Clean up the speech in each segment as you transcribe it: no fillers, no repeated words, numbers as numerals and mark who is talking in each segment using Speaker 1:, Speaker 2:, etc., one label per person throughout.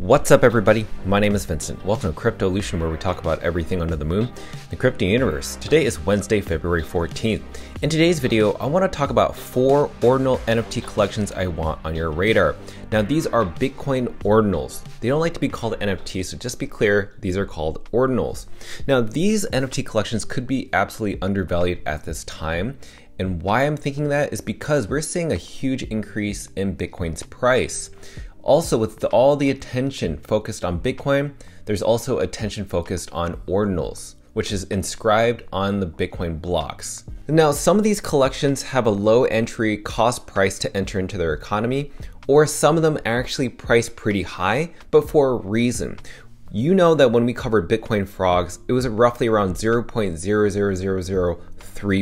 Speaker 1: What's up everybody? My name is Vincent. Welcome to Cryptolution, where we talk about everything under the moon, the crypto universe. Today is Wednesday, February 14th. In today's video, I want to talk about 4 ordinal NFT collections I want on your radar. Now these are Bitcoin ordinals. They don't like to be called NFTs, so just be clear, these are called ordinals. Now these NFT collections could be absolutely undervalued at this time. And why I'm thinking that is because we're seeing a huge increase in Bitcoin's price. Also, with all the attention focused on Bitcoin, there's also attention focused on ordinals, which is inscribed on the Bitcoin blocks. Now, some of these collections have a low entry cost price to enter into their economy, or some of them are actually priced pretty high, but for a reason. You know that when we covered Bitcoin frogs, it was roughly around 0.00003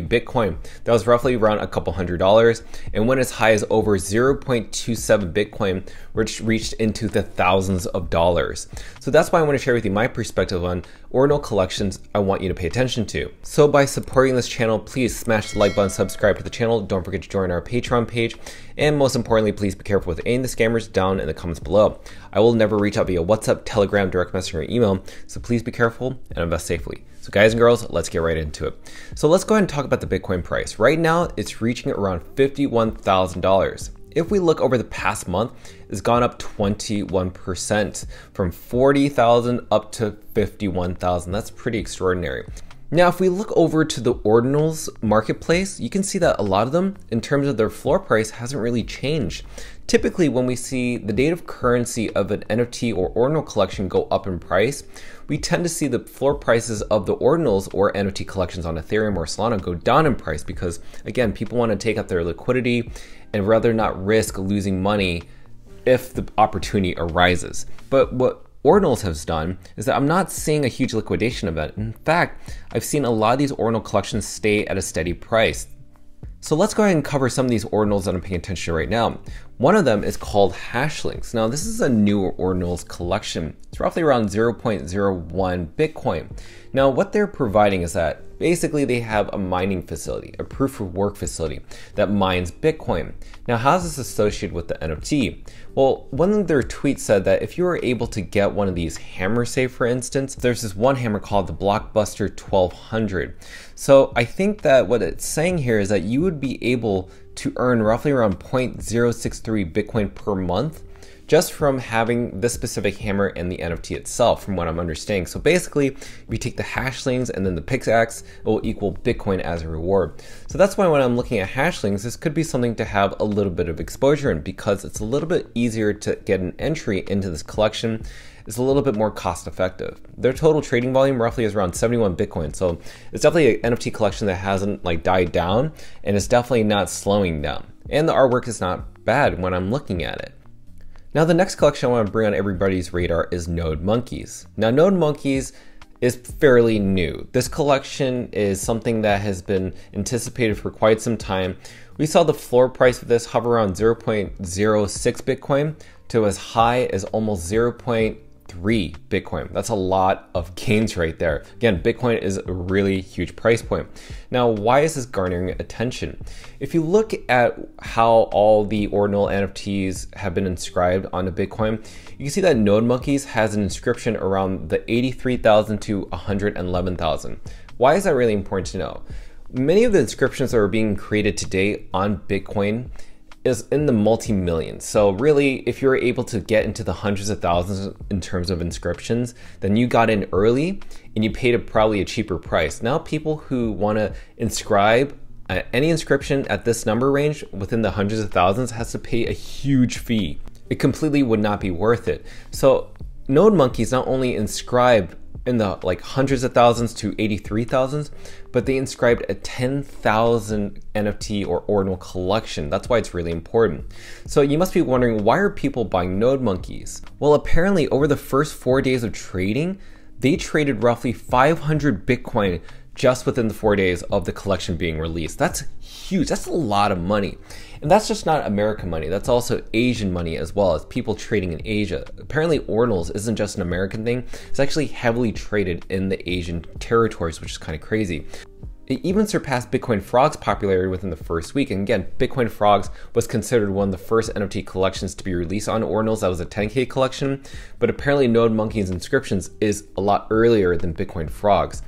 Speaker 1: Bitcoin. That was roughly around a couple $100s, and went as high as over 0.27 Bitcoin, which reached into the thousands of dollars. So that's why I want to share with you my perspective on ordinal collections I want you to pay attention to. So by supporting this channel, please smash the like button, subscribe to the channel, don't forget to join our Patreon page, and most importantly, please be careful with any of the scammers down in the comments below. I will never reach out via WhatsApp, Telegram, direct message, or email, so please be careful and invest safely. So guys and girls, let's get right into it. So let's go ahead and talk about the Bitcoin price. Right now, it's reaching around $51,000. If we look over the past month, it's gone up 21%, from 40,000 up to 51,000. That's pretty extraordinary. Now, if we look over to the ordinals marketplace, you can see that a lot of them, in terms of their floor price, hasn't really changed. Typically, when we see the native currency of an NFT or ordinal collection go up in price, we tend to see the floor prices of the ordinals or NFT collections on Ethereum or Solana go down in price because, again, people want to take out their liquidity and rather not risk losing money if the opportunity arises. But what Ordinals has done is that I'm not seeing a huge liquidation event. In fact, I've seen a lot of these ordinal collections stay at a steady price. So let's go ahead and cover some of these ordinals that I'm paying attention to right now. One of them is called Hashlinks. Now this is a new ordinals collection. It's roughly around 0.01 Bitcoin. Now what they're providing is that basically they have a mining facility, a proof of work facility that mines Bitcoin. Now how is this associated with the NFT? Well, one of their tweets said that if you were able to get one of these hammers, say for instance, there's this one hammer called the Blockbuster 1200. So I think that what it's saying here is that you would be able to earn roughly around 0.063 Bitcoin per month just from having this specific hammer and the NFT itself, from what I'm understanding. So basically, if you take the Hashlinks and then the pickaxe, it will equal Bitcoin as a reward. So that's why when I'm looking at Hashlinks, this could be something to have a little bit of exposure in, because it's a little bit easier to get an entry into this collection. It's a little bit more cost effective. Their total trading volume roughly is around 71 Bitcoin. So it's definitely an NFT collection that hasn't died down, and it's definitely not slowing down. And the artwork is not bad when I'm looking at it. Now the next collection I want to bring on everybody's radar is Node Monkeys. Now Node Monkeys is fairly new. This collection is something that has been anticipated for quite some time. We saw the floor price of this hover around 0.06 Bitcoin to as high as almost 0.3 Bitcoin. That's a lot of gains right there. Again, Bitcoin is a really huge price point. Now, why is this garnering attention? If you look at how all the ordinal NFTs have been inscribed onto Bitcoin, you can see that Node Monkeys has an inscription around the 83,000 to 111,000. Why is that really important to know? Many of the inscriptions that are being created today on Bitcoin is in the multi-millions. So really, if you're able to get into the hundreds of thousands in terms of inscriptions, then you got in early and you paid probably a cheaper price. Now people who want to inscribe any inscription at this number range within the hundreds of thousands has to pay a huge fee. It completely would not be worth it. So Node Monkeys not only inscribe in the hundreds of thousands to 83,000s, but they inscribed a 10,000 NFT or ordinal collection. That's why it's really important. So you must be wondering, why are people buying Node Monkeys? Well, apparently over the first 4 days of trading, they traded roughly 500 Bitcoin just within the 4 days of the collection being released. That's huge. That's a lot of money. And that's just not American money. That's also Asian money as well, as people trading in Asia. Apparently ordinals isn't just an American thing. It's actually heavily traded in the Asian territories, which is kind of crazy. It even surpassed Bitcoin Frog's popularity within the first week. And again, Bitcoin Frogs was considered one of the first NFT collections to be released on Ordinals. That was a 10K collection, but apparently Node Monkey's Inscriptions is a lot earlier than Bitcoin Frogs.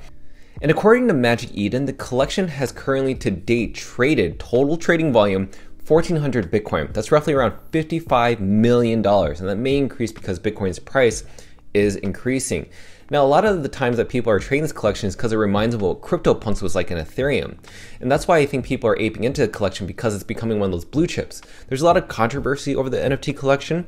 Speaker 1: And according to Magic Eden, the collection has currently to date traded total trading volume 1,400 Bitcoin. That's roughly around $55 million. And that may increase because Bitcoin's price is increasing. Now, a lot of the times that people are trading this collection is because it reminds them of what CryptoPunks was like in Ethereum. And that's why I think people are aping into the collection, because it's becoming one of those blue chips. There's a lot of controversy over the NFT collection,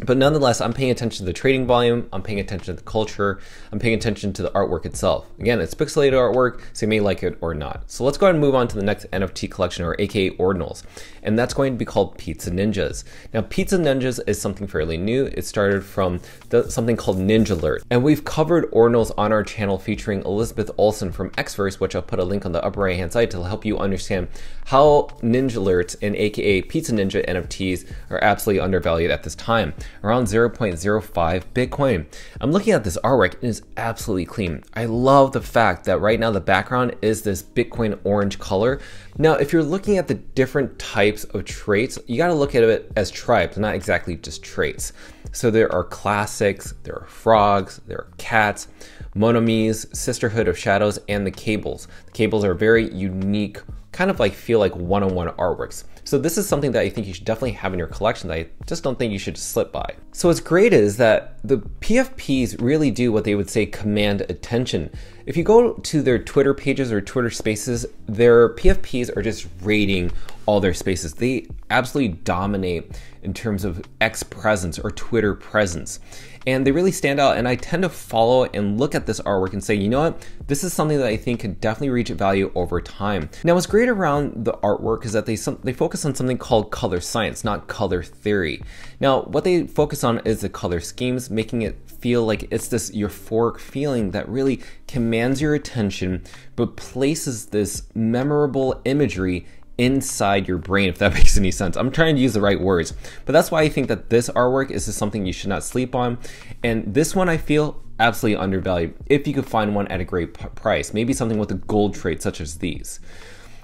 Speaker 1: but nonetheless, I'm paying attention to the trading volume, I'm paying attention to the culture, I'm paying attention to the artwork itself. Again, it's pixelated artwork, so you may like it or not. So let's go ahead and move on to the next NFT collection, or aka Ordinals. And that's going to be called Pizza Ninjas. Now, Pizza Ninjas is something fairly new. It started from something called Ninja Alert. And we've covered Ordinals on our channel featuring Elizabeth Olsen from Xverse, which I'll put a link on the upper right hand side to help you understand how Ninja Alerts and aka Pizza Ninja NFTs are absolutely undervalued at this time, around 0.05 Bitcoin. I'm looking at this artwork, it is absolutely clean. I love the fact that right now the background is this Bitcoin orange color. Now, if you're looking at the different types of traits, you got to look at it as tribes, not exactly just traits. So there are classics, there are frogs, there are cats, monomies, Sisterhood of Shadows, and the cables. The cables are very unique, kind of like feel like one-on-one artworks. So this is something that I think you should definitely have in your collection that I just don't think you should slip by. So what's great is that the PFPs really do what they would say command attention. If you go to their Twitter pages or Twitter spaces, their PFPs are just raiding all their spaces. They absolutely dominate in terms of X presence or Twitter presence. And they really stand out, and I tend to follow and look at this artwork and say, you know what, this is something that I think could definitely reach value over time. Now, what's great around the artwork is that they focus on something called color science, not color theory. Now, what they focus on is the color schemes, making it feel like it's this euphoric feeling that really commands your attention, but places this memorable imagery inside your brain, if that makes any sense. I'm trying to use the right words, but that's why I think that this artwork is just something you should not sleep on. And this one I feel absolutely undervalued if you could find one at a great price, maybe something with a gold trait such as these.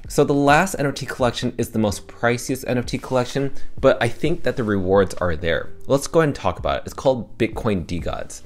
Speaker 1: So the last NFT collection is the most priciest NFT collection, but I think that the rewards are there. Let's go ahead and talk about it. It's called Bitcoin DeGods.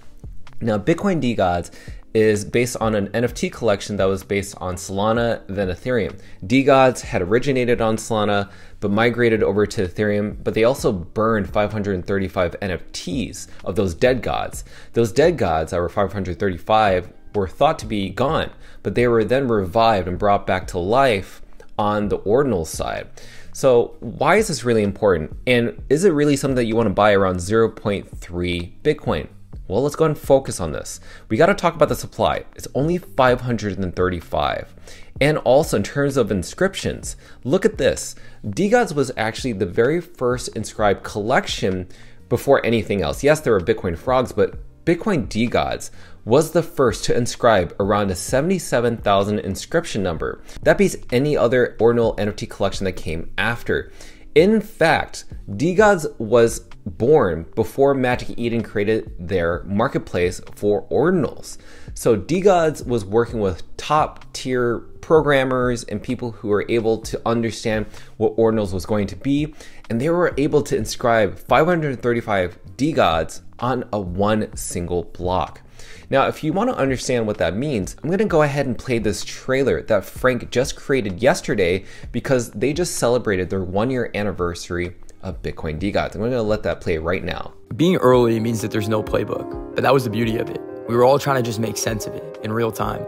Speaker 1: Now, Bitcoin DeGods is based on an NFT collection that was based on Solana, then Ethereum. DeGods had originated on Solana, but migrated over to Ethereum, but they also burned 535 NFTs of those dead gods. Those dead gods that were 535 were thought to be gone, but they were then revived and brought back to life on the Ordinals side. So why is this really important? And is it really something that you want to buy around 0.3 Bitcoin? Well, let's go ahead and focus on this. We got to talk about the supply. It's only 535. And also in terms of inscriptions, look at this. DeGods was actually the very first inscribed collection before anything else. Yes, there were Bitcoin Frogs, but Bitcoin DeGods was the first to inscribe around a 77,000 inscription number. That beats any other Ordinal NFT collection that came after. In fact, DeGods was born before Magic Eden created their marketplace for Ordinals. So DeGods was working with top tier programmers and people who were able to understand what Ordinals was going to be, and they were able to inscribe 535 DeGods on a one single block. Now, if you want to understand what that means, I'm going to go ahead and play this trailer that Frank just created yesterday because they just celebrated their 1-year anniversary of Bitcoin DeGods. I'm going to let that play right now.
Speaker 2: Being early means that there's no playbook, but that was the beauty of it. We were all trying to just make sense of it in real time.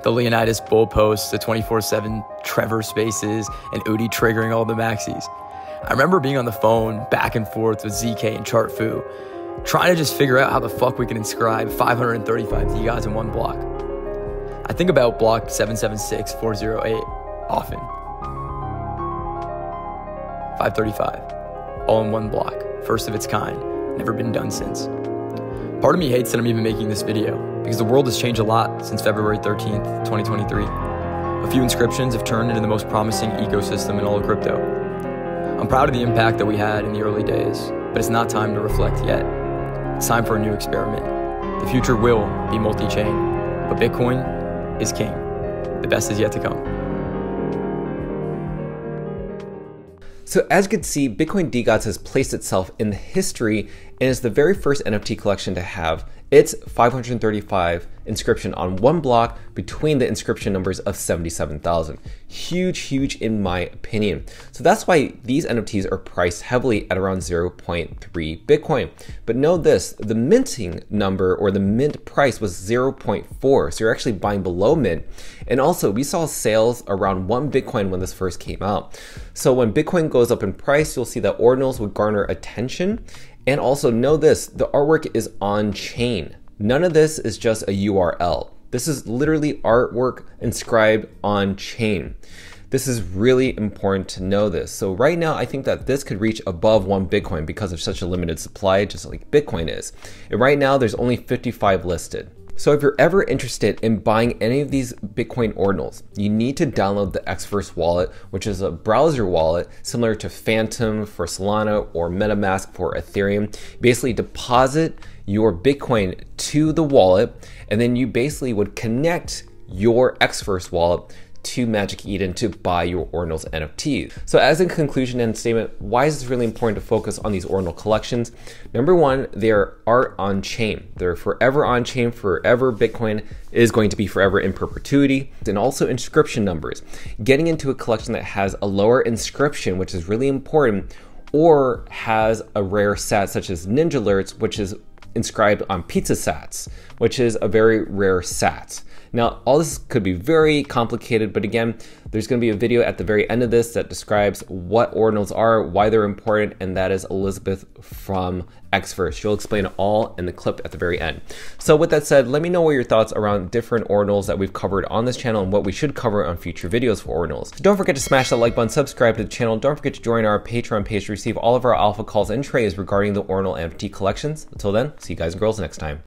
Speaker 2: The Leonidas bull posts, the 24/7 Trevor spaces, and Udi triggering all the maxis. I remember being on the phone back and forth with ZK and Chartfu, trying to just figure out how the fuck we can inscribe 535 DeGods in one block. I think about block 776408 often. 535, all in one block, first of its kind, never been done since. Part of me hates that I'm even making this video, because the world has changed a lot since February 13th, 2023. A few inscriptions have turned into the most promising ecosystem in all of crypto. I'm proud of the impact that we had in the early days, but it's not time to reflect yet. It's time for a new experiment. The future will be multi-chain, but Bitcoin is king. The best is yet to come.
Speaker 1: So as you can see, Bitcoin DeGods has placed itself in the history and is the very first NFT collection to have its 535 inscription on one block between the inscription numbers of 77,000. Huge in my opinion. So that's why these NFTs are priced heavily at around 0.3 Bitcoin. But know this, the minting number or the mint price was 0.4. So you're actually buying below mint. And also we saw sales around 1 Bitcoin when this first came out. So when Bitcoin goes up in price, you'll see that Ordinals would garner attention. And also know this, the artwork is on chain. None of this is just a URL. This is literally artwork inscribed on chain. This is really important to know this. So right now, I think that this could reach above 1 Bitcoin because of such a limited supply, just like Bitcoin is. And right now, there's only 55 listed. So if you're ever interested in buying any of these Bitcoin Ordinals, you need to download the Xverse wallet, which is a browser wallet similar to Phantom for Solana or MetaMask for Ethereum. Basically deposit your Bitcoin to the wallet, and then you basically would connect your Xverse wallet to Magic Eden to buy your Ordinals NFT. So as a conclusion and statement, why is this really important to focus on these Ordinal collections? Number one, they're art on chain. They're forever on chain, forever. Bitcoin is going to be forever in perpetuity. And also inscription numbers. Getting into a collection that has a lower inscription, which is really important, or has a rare sat such as Ninja Alerts, which is inscribed on pizza sats, which is a very rare sat. Now, all this could be very complicated, but again, there's going to be a video at the very end of this that describes what Ordinals are, why they're important, and that is Elizabeth from Xverse. She'll explain it all in the clip at the very end. So with that said, let me know what your thoughts around different Ordinals that we've covered on this channel and what we should cover on future videos for Ordinals. So don't forget to smash that like button, subscribe to the channel. Don't forget to join our Patreon page to receive all of our alpha calls and trades regarding the Ordinal NFT collections. Until then, see you guys and girls next time.